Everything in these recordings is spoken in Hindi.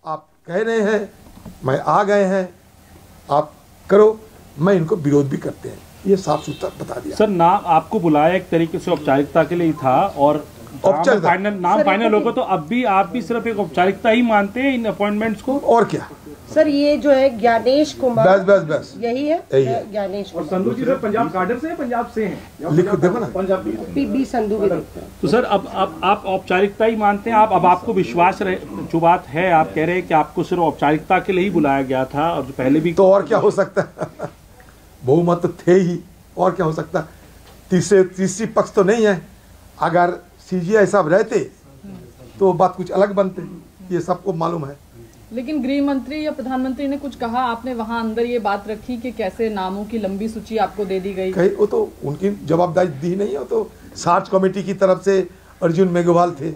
आप कह रहे हैं, मैं आ गए हैं, आप करो, मैं इनको विरोध भी करते हैं, ये साफ सुथरा बता दिया। सर नाम आपको बुलाया एक तरीके से औपचारिकता के लिए ही था, और नाम फाइनल होगा तो अब भी आप भी सिर्फ एक औपचारिकता ही मानते हैं इन अपॉइंटमेंट्स को, और क्या। सर ये जो है ज्ञानेश कुमार, बस यही है ज्ञानेश और संधू जी पंजाब कार्डर से, पंजाब से हैं, लिख देखो ना, पंजाब बी संधू भी देखते हैं। तो सर अब आप औपचारिकता ही मानते हैं, अब आपको विश्वास रहे, जो बात है आप कह रहे हैं कि आपको सिर्फ औपचारिकता के लिए ही बुलाया गया था, और जो पहले भी तो और क्या हो सकता है बहुमत तो थे ही, और क्या हो सकता। तीसरी पक्ष तो नहीं है। अगर सीजीआई साहब रहते तो बात कुछ अलग बनते, ये सबको मालूम है। लेकिन गृह मंत्री या प्रधानमंत्री ने कुछ कहा, आपने वहां अंदर ये बात रखी कि कैसे नामों की लंबी सूची आपको दे दी गई? वो तो उनकी जवाबदारी दी नहीं है, तो सर्च कमेटी की तरफ से अर्जुन मेघवाल थे,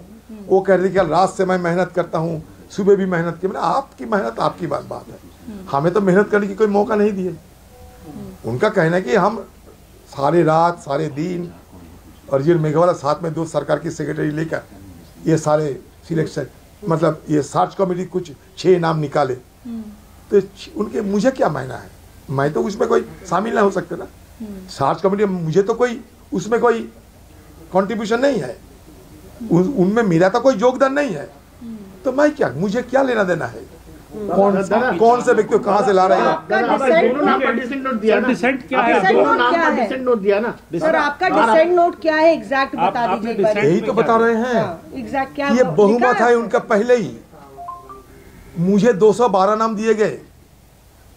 वो कह रहे थे कि रात से मैं मेहनत करता हूँ, सुबह भी मेहनत की। मैंने आपकी मेहनत आपकी बात है, हमें तो मेहनत करने की कोई मौका नहीं दिए। उनका कहना है कि हम सारे रात सारे दिन, अर्जुन मेघवाल साथ में 2 सरकार की सेक्रेटरी लेकर ये सारे सिलेक्शन, मतलब ये सर्च कमेटी कुछ 6 नाम निकाले, तो उनके मुझे क्या मायना है, मैं तो उसमें कोई शामिल ना हो सकते ना। सर्च कमेटी मुझे तो कोई उसमें कोई कंट्रीब्यूशन नहीं है, उनमें मेरा तो कोई योगदान नहीं है, तो मैं क्या, मुझे क्या लेना देना है कौन से व्यक्ति को कहां से ला रहे हैं। सर आपका डिसेंट नोट क्या है एग्जैक्ट बता दीजिए। यही तो बता रहे हैं एग्जैक्ट क्या ये बहुमत है उनका। पहले ही मुझे 212 नाम दिए गए,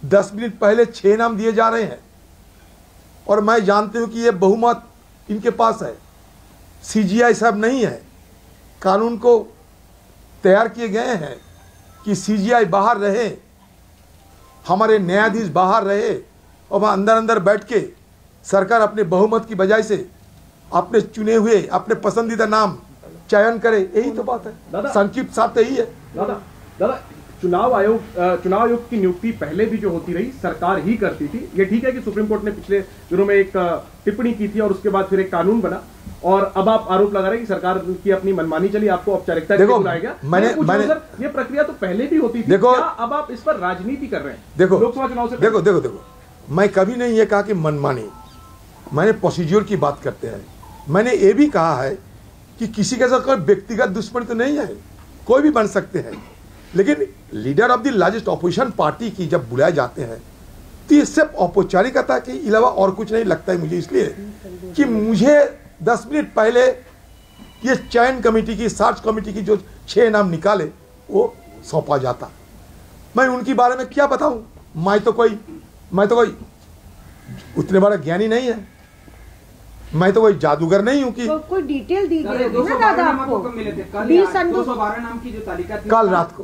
10 मिनट पहले 6 नाम दिए जा रहे हैं, और मैं जानती हूं कि ये बहुमत इनके पास है। सीजीआई साहब नहीं है, कानून को तैयार किए गए हैं कि सीजीआई बाहर रहे, हमारे न्यायाधीश बाहर रहे, और वहाँ अंदर बैठ के सरकार अपने बहुमत की बजाय से अपने चुने हुए अपने पसंदीदा नाम चयन करे, यही तो बात है। संक्षिप्त साथ यही है। दादा चुनाव आयोग की नियुक्ति पहले भी जो होती रही सरकार ही करती थी। ये ठीक है कि सुप्रीम कोर्ट ने पिछले दिनों में एक टिप्पणी की थी और उसके बाद फिर एक कानून बना, और अब आप आरोप लगा रहे हैं कि सरकार की अपनी मनमानी चली, आपको औपचारिकता के लिए बुलाया गया। मैंने ये प्रक्रिया तो पहले भी होती थी, देखो अब आप इस पर राजनीति कर रहे हैं। देखो लोकसभा चुनाव से देखो मैं कभी नहीं ये कहा कि मनमानी, मैंने प्रोसीज्योर की बात करते हैं। मैंने ये भी कहा है कि किसी के साथ कोई व्यक्तिगत दुश्मनी तो नहीं है, कोई भी बन सकते हैं, लेकिन leader of the largest opposition party की जब बुलाए जाते हैं तो ये सिर्फ औपचारिकता के अलावा और कुछ नहीं लगता है मुझे, इसलिए कि मुझे 10 मिनट पहले ये चयन कमेटी की, सर्च कमेटी की जो 6 नाम निकाले वो सौंपा जाता। मैं उनके बारे में क्या बताऊं, मैं तो कोई उतने बड़ा ज्ञानी नहीं है, मैं तो कोई जादूगर नहीं हूं कि कोई डिटेल दी गई ना दादा आपको। 212 नाम की जो तालिका थी कल रात को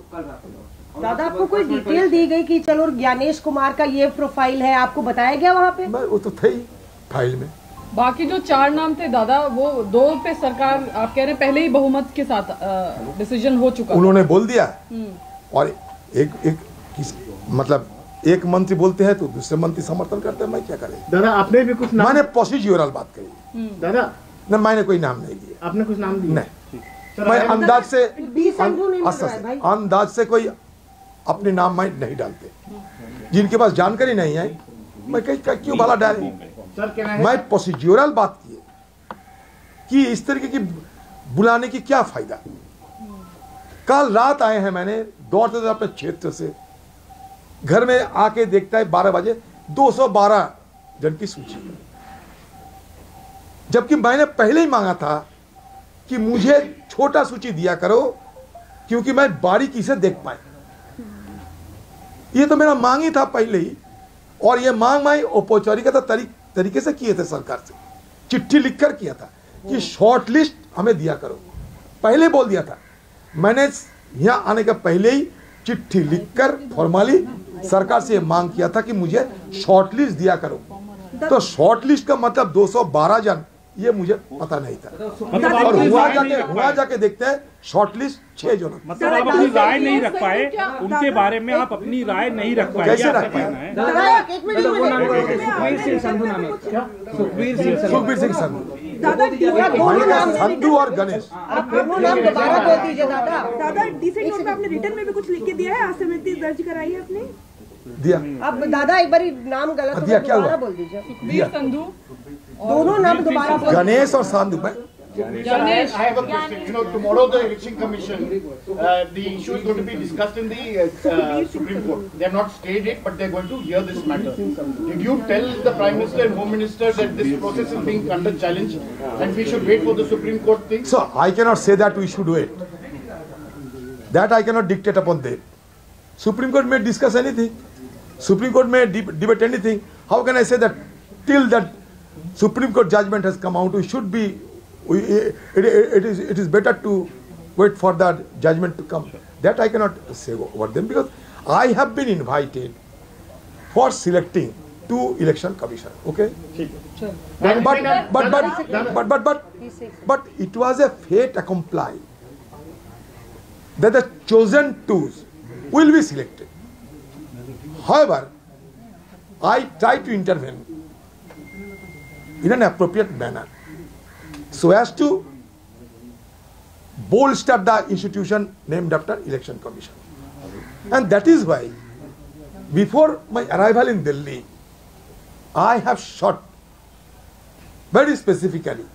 दादा आपको कोई डिटेल दी गई कि चलो ज्ञानेश कुमार का ये प्रोफाइल है, आपको बताया गया वहाँ पे? वो तो थे ही फाइल में। बाकी जो 4 नाम थे दादा, वो 2 पे सरकार आप कह रहे हैं पहले ही बहुमत के साथ डिसीजन हो चुका, उन्होंने बोल दिया। और मतलब एक मंत्री बोलते हैं तो दूसरे मंत्री समर्थन करते हैं, मैं क्या करें। दादा आपने भी कुछ नाम, मैंने प्रोसीज्योरल बात कही दादा न, मैंने कोई नाम नहीं दिए। आपने कुछ नाम दिए? नहीं, मैं अंदाज से कोई अपने नाम मैं नहीं डालते, जिनके पास जानकारी नहीं है मैं क्यों भला डाले। मैं प्रोसीज्योरल बात की कि इस तरीके की बुलाने की क्या फायदा। कल रात आए हैं, मैंने दौड़ते थे अपने क्षेत्र से, घर में आके देखता है 12 बजे 212 जन की सूची, जबकि मैंने पहले ही मांगा था कि मुझे छोटा सूची दिया करो क्योंकि मैं बारीकी से देख पाए। ये तो मेरा मांग ही था पहले ही, और ये मांग मैं औपचारिकता तरीके से किए थे, सरकार से चिट्ठी लिखकर किया था कि शॉर्ट लिस्ट हमें दिया करो। पहले बोल दिया था, मैंने यहाँ आने के पहले ही चिट्ठी लिखकर फॉर्मली सरकार से मांग किया था कि मुझे शॉर्ट लिस्ट दिया करो। तो शॉर्ट लिस्ट का मतलब 212 जन ये मुझे पता नहीं था। मतलब आप और अपनी हुआ राय नहीं रख जाके पाए। देखते हैं शॉर्टलिस्ट 6 जो मतलब आप अपनी राय नहीं रख पाए, उनके बारे में आप अपनी राय नहीं रख पाए, कैसे ये आपका रख पाए? कहना है। सुखबीर सिंह सुखबीर सिंह संधू, दादा दोनों नाम संधू और गणेश। आप दोनों नाम दोबारा बोल दीजिए दादा। दादा डिसेंट नोट में आपने रिटर्न में भी कुछ लिख के दिया है, असहमति दर्ज कराई है आपने? दिया। अब दादा एक बार नाम गलत हो दिया, गया, क्या दोबारा हुआ? बोल दीजिए। सुखबीर संधू दोनों नाम दोबारा बोल गणेश और संधू में Ganesh. I have a question. You know, tomorrow the election commission, the issue is going to be discussed in the Supreme Court. They have not stayed it, but they are going to hear this matter. Did you tell the Prime Minister and Home Minister that this process is being under challenge and we should wait for the Supreme Court thing? So I cannot say that we should wait. That I cannot dictate upon them. Supreme Court may discuss anything. Supreme Court may debate anything. How can I say that till that Supreme Court judgment has come out, we should be, it is better to wait for that judgment to come. That I cannot say over them, because I have been invited for selecting 2 election commission. Okay. But it was a fait accompli that the chosen 2s will be selected. However, I try to intervene in an appropriate manner so as to bolster the institution named after Election Commission. And that is why, before my arrival in Delhi, I have shot very specifically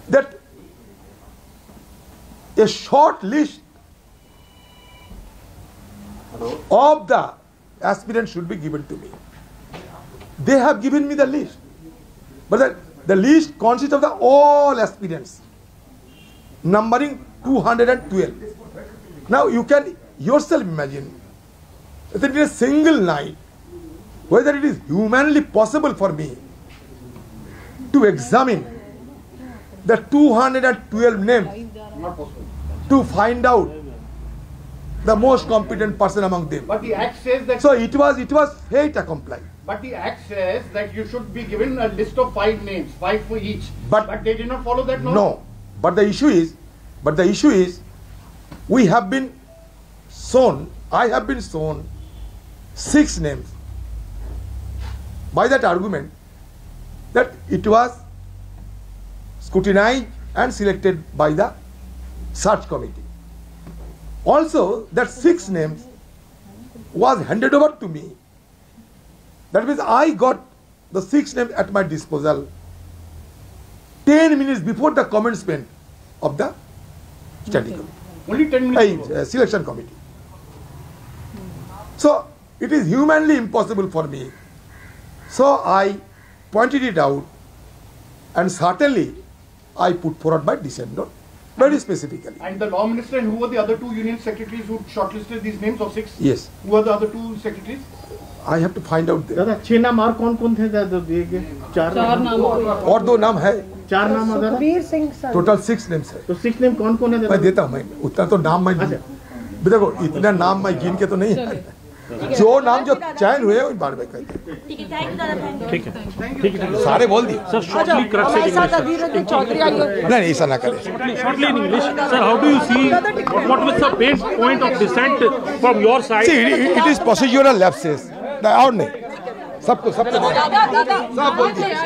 that a short list of the aspirants should be given to me. They have given me the list, but the list consists of the all aspirants, numbering 212. Now you can yourself imagine that in a single night, whether it is humanly possible for me to examine the 212 names to find out the most competent person among them. But the Act says that. So it was fait accompli. But the Act says that you should be given a list of 5 names, 5 for each. But they did not follow that. No. But the issue is, we have been shown. I have been shown 6 names by that argument that it was scrutinized and selected by the search committee. Also, that 6 names was handed over to me. That means I got the 6 names at my disposal 10 minutes before the commencement of the study committee. Only 10 minutes. Selection committee. So it is humanly impossible for me. So I pointed it out, and certainly I put forward my dissent note very specifically. And the law minister, and who were the other 2 union secretaries who shortlisted these names of 6? Yes. Who are the other 2 secretaries? I have to find out there. दादा 6 नाम और कौन-कौन थे दादा दिए गए? 4 नाम और 2 नाम है. 4 नाम दादा. सुखबीर सिंह संधू। टोटल 6 names है. तो 6 नेम कौन-कौन है दादा? मैं देता हूँ, मैं उतना तो नाम मैं देखो इतना नाम मैं गिन के तो नहीं है. जो नाम जो चयन हुए उन बार में कहते हैं. ठीक है सारे बोल दिए. सर शॉर्टली धीरज चौधरी आइए। नहीं ऐसा ना करें. shortly in English, sir, how do you see what was the main point of dissent from your side? See, it is procedural lapses. और नहीं सबको सब बोल दिया.